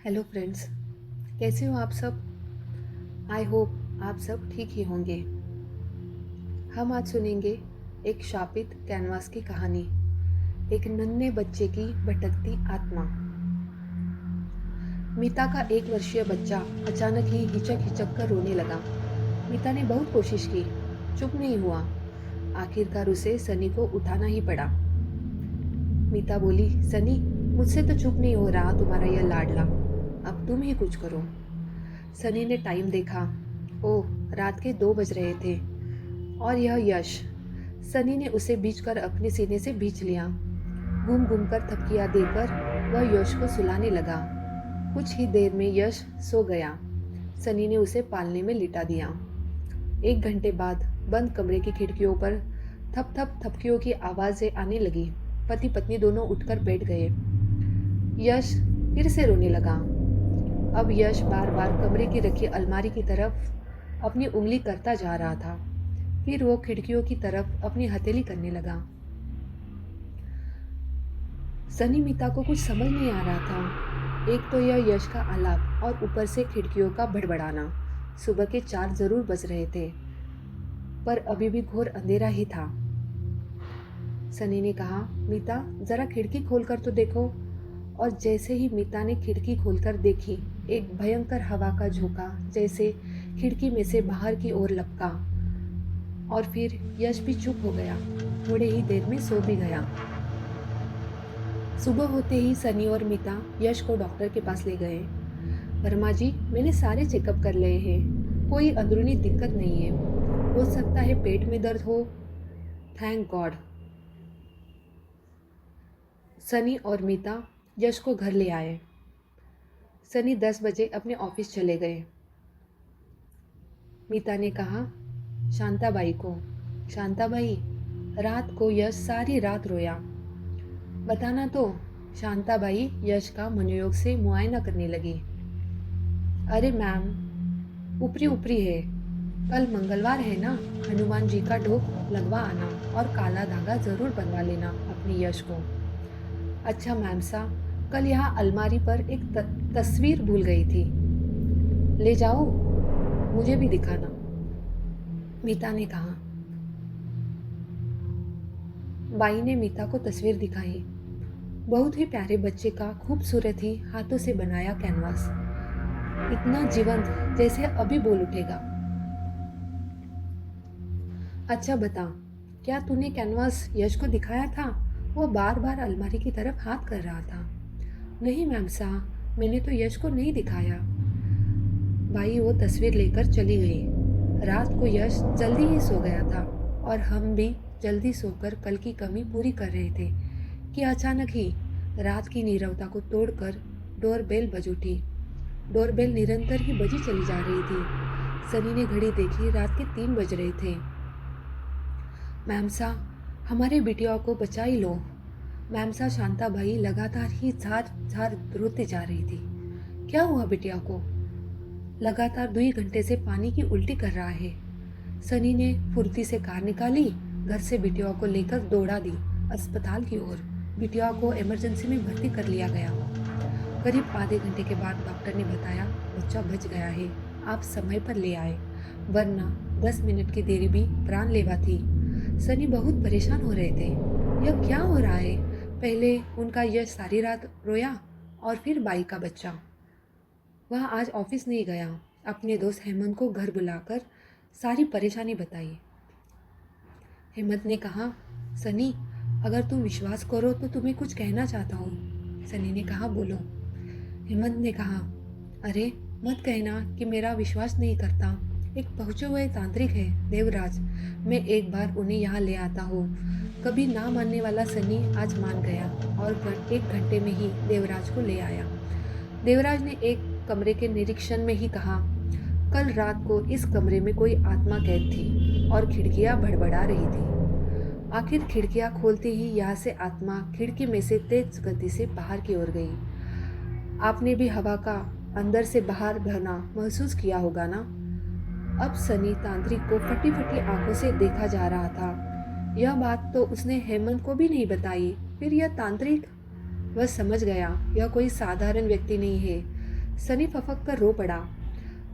Hello friends, कैसे हो आप सब। आई होप आप सब ठीक ही होंगे। हम आज सुनेंगे एक शापित कैनवास की कहानी, एक नन्हे बच्चे की भटकती आत्मा। मीता का 1 वर्षीय बच्चा अचानक ही हिचक हिचक कर रोने लगा। मीता ने बहुत कोशिश की, चुप नहीं हुआ। आखिरकार उसे सनी को उठाना ही पड़ा। मीता बोली, सनी, मुझसे तो चुप नहीं हो रहा तुम्हारा यह लाडला, अब तुम ही कुछ करो। सनी ने टाइम देखा। ओह, रात के 2 बज रहे थे। और यह यश। सनी ने उसे बीच कर अपने सीने से भींच लिया। घूम घूम कर थपकियां देकर वह यश को सुलाने लगा। कुछ ही देर में यश सो गया। सनी ने उसे पालने में लिटा दिया। 1 घंटे बाद बंद कमरे की खिड़कियों पर थप थप थपकियों की आवाजें आने लगी। पति पत्नी दोनों उठकर बैठ गए। यश फिर से रोने लगा। अब यश बार बार कमरे की रखी अलमारी की तरफ अपनी उंगली करता जा रहा था। फिर वो खिड़कियों की तरफ अपनी हथेली करने लगा। सनी मीता को कुछ समझ नहीं आ रहा था। एक तो यह यश का आलाप और ऊपर से खिड़कियों का बड़बड़ाना। सुबह के 4 जरूर बज रहे थे, पर अभी भी घोर अंधेरा ही था। सनी ने कहा, मीता, जरा खिड़की खोलकर तो देखो। और जैसे ही मीता ने खिड़की खोलकर देखी, एक भयंकर हवा का झोंका जैसे खिड़की में से बाहर की ओर लपका। और फिर यश भी चुप हो गया। थोड़े ही देर में सो भी गया। सुबह होते ही सनी और मीता यश को डॉक्टर के पास ले गए। वर्मा जी, मैंने सारे चेकअप कर लिए हैं, कोई अंदरूनी दिक्कत नहीं है। हो सकता है पेट में दर्द हो। Thank God. सनी और मीता यश को घर ले आए। सनी 10 बजे अपने ऑफिस चले गए। मीता ने कहा शांताबाई को, शांताबाई, रात को यश सारी रात रोया। बताना तो। शांताबाई यश का मनोयोग से मुआयना करने लगी। अरे मैम, ऊपरी ऊपरी है। कल मंगलवार है ना, हनुमान जी का ढोक लगवा आना और काला धागा जरूर बनवा लेना अपनी यश को। अच्छा मैम साहब, कल यहाँ अलमारी पर एक तस्वीर भूल गई थी, ले जाओ, मुझे भी दिखाना, मीता ने कहा। बाई ने मीता को तस्वीर दिखाई। बहुत ही प्यारे बच्चे का खूबसूरत ही हाथों से बनाया कैनवास, इतना जीवंत जैसे अभी बोल उठेगा। अच्छा बता, क्या तूने कैनवास यश को दिखाया था? वो बार बार अलमारी की तरफ हाथ कर रहा था। नहीं मैम साहब, मैंने तो यश को नहीं दिखाया। भाई वो तस्वीर लेकर चली गई। रात को यश जल्दी ही सो गया था और हम भी जल्दी सोकर कल की कमी पूरी कर रहे थे कि अचानक ही रात की नीरवता को तोड़कर डोरबेल बज उठी। डोरबेल निरंतर ही बजी चली जा रही थी। सनी ने घड़ी देखी, रात के 3 बज रहे थे। मैम साहब, हमारे बिटिया को बचा ही लो। मैम साहब, शांताबाई लगातार ही झार झार रोती जा रही थी। क्या हुआ बिटिया को? लगातार 2 घंटे से पानी की उल्टी कर रहा है। सनी ने फुर्ती से कार निकाली, घर से बिटिया को लेकर दौड़ा दी अस्पताल की ओर। बिटिया को इमरजेंसी में भर्ती कर लिया गया। करीब आधे घंटे के बाद डॉक्टर ने बताया बच्चा बच गया है, आप समय पर ले आए, वरना 10 मिनट की देरी भी प्राणलेवा थी। सनी बहुत परेशान हो रहे थे। यह क्या हो रहा है? पहले उनका यश सारी रात रोया और फिर बाई का बच्चा। वह आज ऑफिस नहीं गया। अपने दोस्त हेमंत को घर बुलाकर सारी परेशानी बताई। हेमंत ने कहा, सनी, अगर तुम विश्वास करो तो तुम्हें कुछ कहना चाहता हूँ। सनी ने कहा, बोलो। हेमंत ने कहा, अरे मत कहना कि मेरा विश्वास नहीं करता। एक पहुँचे हुए तांत्रिक है देवराज, मैं एक बार उन्हें यहाँ ले आता हूँ। कभी ना मानने वाला सनी आज मान गया और 1 घंटे में ही देवराज को ले आया। देवराज ने एक कमरे के निरीक्षण में ही कहा, कल रात को इस कमरे में कोई आत्मा कैद थी और खिड़कियां भड़बड़ा रही थी। आखिर खिड़कियां खोलते ही यहाँ से आत्मा खिड़की में से तेज गति से बाहर की ओर गई। आपने भी हवा का अंदर से बाहर बहना महसूस किया होगा ना? अब सनी तांत्रिक को फटी फटी आंखों से देखा जा रहा था। यह बात तो उसने हेमंत को भी नहीं बताई। फिर यह तांत्रिक? वह समझ गया यह कोई साधारण व्यक्ति नहीं है। सनी फफक कर रो पड़ा।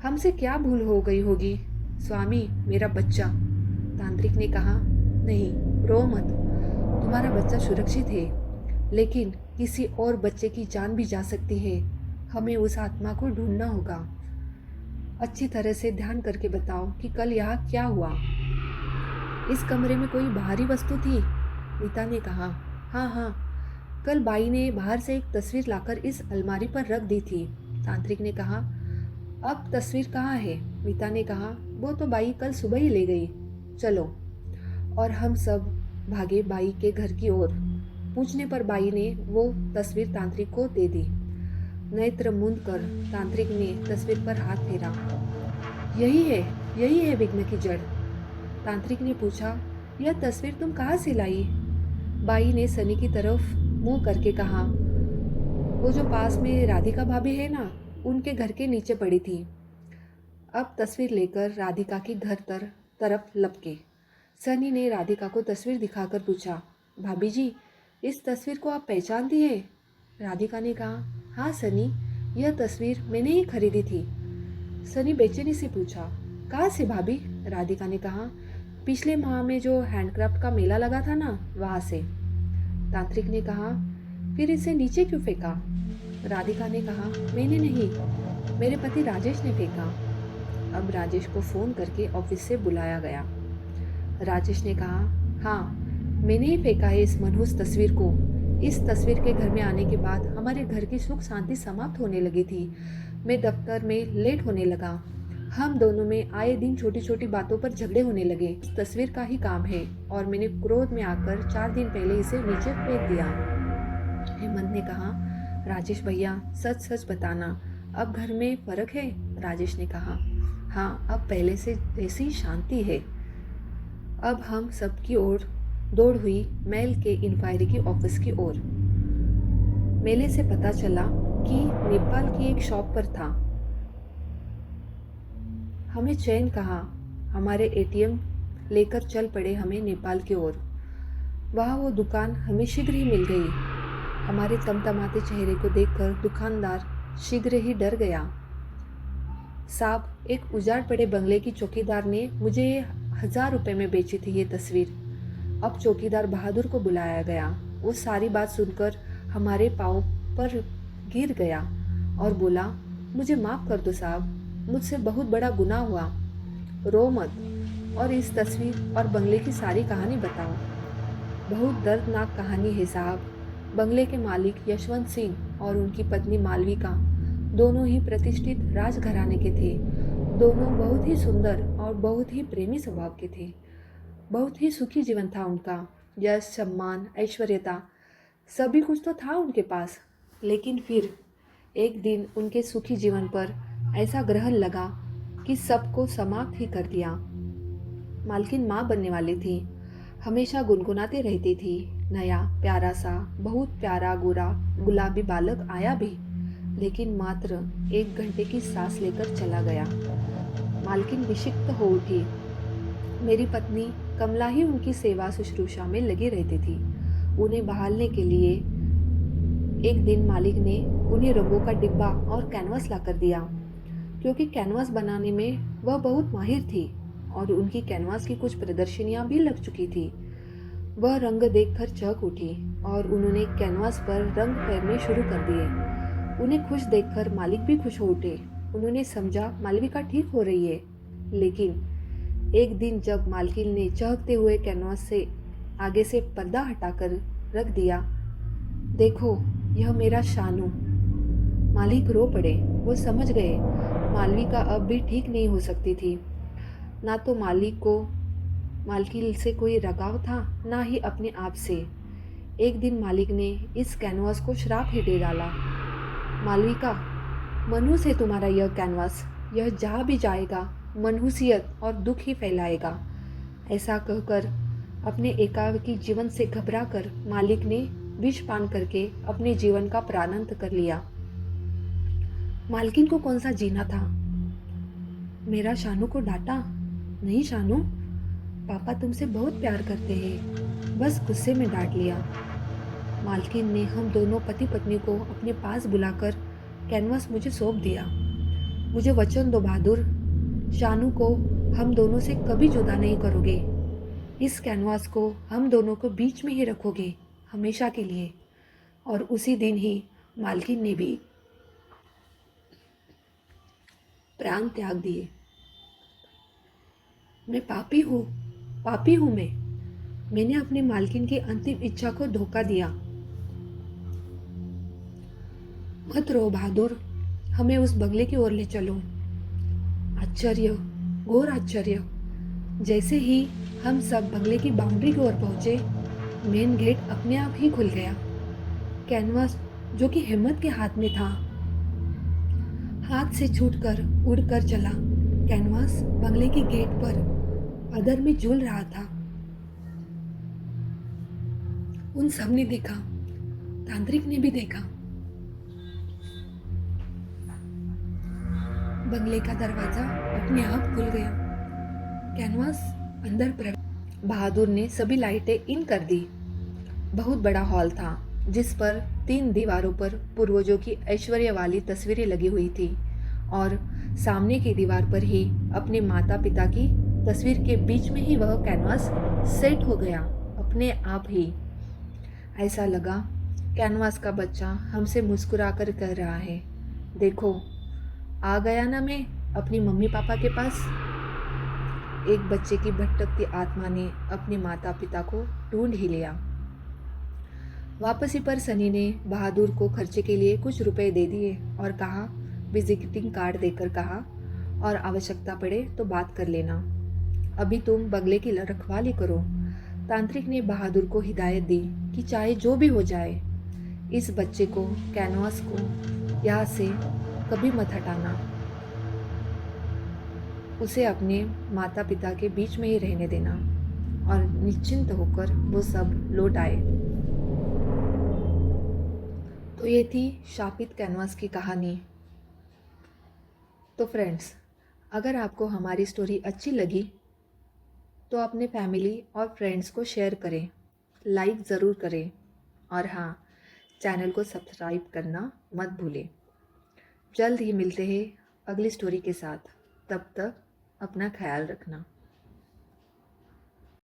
हमसे क्या भूल हो गई होगी स्वामी, मेरा बच्चा। तांत्रिक ने कहा, नहीं, रो मत, तुम्हारा बच्चा सुरक्षित है, लेकिन किसी और बच्चे की जान भी जा सकती है। हमें उस आत्मा को ढूंढना होगा। अच्छी तरह से ध्यान करके बताओ कि कल यहाँ क्या हुआ। इस कमरे में कोई बाहरी वस्तु थी? मीता ने कहा, हाँ हाँ, कल बाई ने बाहर से एक तस्वीर लाकर इस अलमारी पर रख दी थी। तांत्रिक ने कहा, अब तस्वीर कहाँ है? मीता ने कहा, वो तो बाई कल सुबह ही ले गई। चलो। और हम सब भागे बाई के घर की ओर। पूछने पर बाई ने वो तस्वीर तांत्रिक को दे दी। नेत्र मूंद कर तांत्रिक ने तस्वीर पर हाथ फेरा। यही है विघ्न की जड़। तांत्रिक ने पूछा, यह तस्वीर तुम कहाँ से लाई? बाई ने सनी की तरफ मुंह करके कहा, वो जो पास में राधिका भाभी है ना, उनके घर के नीचे पड़ी थी। अब तस्वीर लेकर राधिका के घर तरफ लपके। सनी ने राधिका को तस्वीर दिखाकर पूछा, भाभी जी, इस तस्वीर को आप पहचानती है? राधिका ने कहा, हाँ सनी, यह तस्वीर मैंने ही खरीदी थी। सनी बेचैनी से पूछा, कहाँ से भाभी? राधिका ने कहा, पिछले माह में जो हैंडक्राफ्ट का मेला लगा था ना, वहाँ से। तांत्रिक ने कहा, फिर इसे नीचे क्यों फेंका? राधिका ने कहा, मैंने नहीं, मेरे पति राजेश ने फेंका। अब राजेश को फ़ोन करके ऑफिस से बुलाया गया। राजेश ने कहा, हाँ, मैंने ही फेंका है इस मनहूस तस्वीर को। इस तस्वीर के घर में आने के बाद हमारे घर की सुख शांति समाप्त होने लगी थी। मैं दफ्तर में लेट होने लगा। हम दोनों में आए दिन छोटी छोटी बातों पर झगड़े होने लगे। इस तस्वीर का ही काम है और मैंने क्रोध में आकर 4 दिन पहले इसे नीचे फेंक दिया। हेमंत ने कहा, राजेश भैया, सच सच बताना, अब घर में फर्क है? राजेश ने कहा, हाँ, अब पहले से जैसी शांति है। अब हम सबकी ओर दौड़ हुई मेल के इंक्वायरी की ऑफिस की ओर। मेले से पता चला कि नेपाल की एक शॉप पर था। हमें चैन कहाँ, हमारे एटीएम लेकर चल पड़े हमें नेपाल की ओर। वहाँ वो दुकान हमें शीघ्र ही मिल गई। हमारे तमतमाते चेहरे को देखकर दुकानदार शीघ्र ही डर गया। साहब, एक उजाड़ पड़े बंगले की चौकीदार ने मुझे 1000 रुपये में बेची थी ये तस्वीर। अब चौकीदार बहादुर को बुलाया गया। वो सारी बात सुनकर हमारे पाँव पर गिर गया और बोला, मुझे माफ़ कर दो साहब, मुझसे बहुत बड़ा गुनाह हुआ। रो मत और इस तस्वीर और बंगले की सारी कहानी बताओ। बहुत दर्दनाक कहानी है साहब। बंगले के मालिक यशवंत सिंह और उनकी पत्नी मालविका दोनों ही प्रतिष्ठित राजघराने के थे। दोनों बहुत ही सुंदर और बहुत ही प्रेमी स्वभाव के थे। बहुत ही सुखी जीवन था उनका। यश, सम्मान, ऐश्वर्यता, सभी कुछ तो था उनके पास। लेकिन फिर एक दिन उनके सुखी जीवन पर ऐसा ग्रहण लगा कि सबको समाप्त ही कर दिया। मालकिन माँ बनने वाली थी। हमेशा गुनगुनाती रहती थी, नया प्यारा सा बहुत प्यारा गोरा गुलाबी बालक आया भी, लेकिन मात्र 1 घंटे की सांस लेकर चला गया। मालकिन विषिक्त हो उठी। मेरी पत्नी कमला ही उनकी सेवा शुश्रूषा में लगी रहती थी। उन्हें बहालने के लिए एक दिन मालिक ने उन्हें रंगों का डिब्बा और कैनवास ला कर दिया, क्योंकि कैनवास बनाने में वह बहुत माहिर थी और उनकी कैनवास की कुछ प्रदर्शनियां भी लग चुकी थी। वह रंग देखकर चौंक उठी और उन्होंने कैनवास पर रंग फेरने शुरू कर दिए। उन्हें खुश देखकर मालिक भी खुश हो उठे। उन्होंने समझा मालविका ठीक हो रही है। लेकिन एक दिन जब मालकिन ने चहकते हुए कैनवास से आगे से पर्दा हटाकर रख दिया, देखो यह मेरा शानू। मालिक रो पड़े। वो समझ गए मालविका अब भी ठीक नहीं हो सकती थी। ना तो मालिक को मालकिन से कोई लगाव था, ना ही अपने आप से। एक दिन मालिक ने इस कैनवास को श्राप ही दे डाला। मालविका, मनहूस है तुम्हारा यह कैनवास, यह जहाँ भी जाएगा मनहूसियत और दुख ही फैलाएगा। ऐसा कहकर अपने एकाकी जीवन से घबराकर मालिक ने विष पान करके अपने जीवन का प्रारंभ कर लिया। मालकिन को कौन सा जीना था। मेरा शानू को डांटा, नहीं शानू, पापा तुमसे बहुत प्यार करते हैं, बस गुस्से में डांट लिया। मालकिन ने हम दोनों पति पत्नी को अपने पास बुलाकर कैनवास मुझे सौंप दिया। मुझे वचन दो बहादुर, शानू को हम दोनों से कभी जुदा नहीं करोगे। इस कैनवास को हम दोनों को बीच में ही रखोगे, हमेशा के लिए। और उसी दिन ही मालकिन ने भी प्राण त्याग दिए। मैं पापी हूँ मैं। मैंने अपनी मालकिन की अंतिम इच्छा को धोखा दिया। मत रो बहादुर, हमें उस बंगले की ओर ले चलो। आश्चर्य, घोर आश्चर्य। जैसे ही हम सब बंगले की बाउंड्री की ओर पहुंचे, मेन गेट अपने आप ही खुल गया। कैनवास जो कि हिम्मत के हाथ में था, हाथ से छूटकर उड़कर चला। कैनवास बंगले के गेट पर अदर में झूल रहा था। उन सब ने देखा, तांत्रिक ने भी देखा। बंगले का दरवाजा अपने आप खुल गया। कैनवास अंदर प्रवेश। बहादुर ने सभी लाइटें इन कर दी। बहुत बड़ा हॉल था जिस पर 3 दीवारों पर पूर्वजों की ऐश्वर्य वाली तस्वीरें लगी हुई थी और सामने की दीवार पर ही अपने माता पिता की तस्वीर के बीच में ही वह कैनवास सेट हो गया अपने आप ही। ऐसा लगा कैनवास का बच्चा हमसे मुस्कुराकर कह रहा है, देखो आ गया ना मैं अपनी मम्मी पापा के पास। एक बच्चे की भटकती आत्मा ने अपने माता पिता को ढूंढ ही लिया। वापसी पर सनी ने बहादुर को खर्चे के लिए कुछ रुपए दे दिए और कहा, विजिटिंग कार्ड देकर कहा, और आवश्यकता पड़े तो बात कर लेना। अभी तुम बंगले की रखवाली करो। तांत्रिक ने बहादुर को हिदायत दी कि चाहे जो भी हो जाए, इस बच्चे को, कैनवास को यहाँ से कभी मत हटाना। उसे अपने माता पिता के बीच में ही रहने देना। और निश्चिंत होकर वो सब लौट आए। तो ये थी शापित कैनवास की कहानी। तो फ्रेंड्स, अगर आपको हमारी स्टोरी अच्छी लगी तो अपने फैमिली और फ्रेंड्स को शेयर करें, लाइक ज़रूर करें, और हाँ, चैनल को सब्सक्राइब करना मत भूलें। जल्द ही मिलते हैं अगली स्टोरी के साथ। तब तक अपना ख्याल रखना।